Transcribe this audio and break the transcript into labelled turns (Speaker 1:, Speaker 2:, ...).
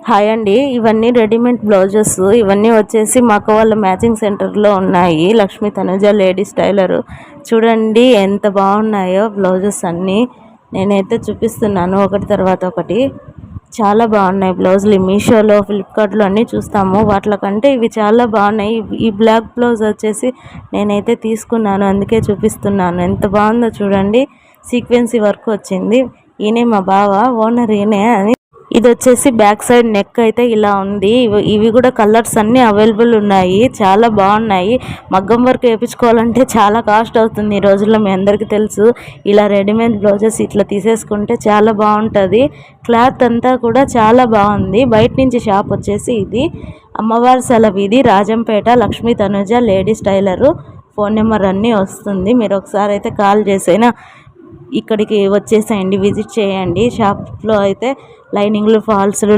Speaker 1: Hi అండి, ఇవన్నీ readymade blouses. ఇవన్నీ వచ్చేసి మా అక్క వాళ్ళ మ్యాచింగ్ సెంటర్లో ఉన్నాయి. Lakshmi Tanuja ladies tailor. చూడండి ఎంత బాగున్నాయో బ్లౌజెస్ అన్నీ. నేనైతే చూపిస్తున్నాను ఒకటి తర్వాత ఒకటి. చాలా బాగున్నాయి బ్లౌజులు. మీషోలో, ఫ్లిప్కార్ట్లో అన్నీ చూస్తాము, వాటి కంటే ఇవి చాలా బాగున్నాయి. ఈ బ్లాక్ బ్లౌజ్ వచ్చేసి నేనైతే తీసుకున్నాను, అందుకే చూపిస్తున్నాను. ఎంత బాగుందో చూడండి. సీక్వెన్సీ వర్క్ వచ్చింది. ఈయనే మా బావ, ఓనర్ ఈయనే అని. ఇది వచ్చేసి బ్యాక్ సైడ్ నెక్ అయితే ఇలా ఉంది. ఇవి కూడా కలర్స్ అన్నీ అవైలబుల్ ఉన్నాయి. చాలా బాగున్నాయి. మగ్గం వర్క్ వేయించుకోవాలంటే చాలా కాస్ట్ అవుతుంది ఈ రోజుల్లో, మీ అందరికీ తెలుసు. ఇలా రెడీమేడ్ బ్లౌజెస్ ఇట్లా తీసేసుకుంటే చాలా బాగుంటుంది. క్లాత్ అంతా కూడా చాలా బాగుంది. బయట నుంచి షాప్ వచ్చేసి ఇది. అమ్మవారి సెలవు ఇది. Rajampet Lakshmi Tanuja ladies tailor. Phone number అన్నీ వస్తుంది. మీరు ఒకసారి అయితే కాల్ చేసైనా ఇక్కడికి వచ్చేసేయండి, విజిట్ చేయండి. షాప్లో అయితే లైనింగ్లు, ఫాల్స్లు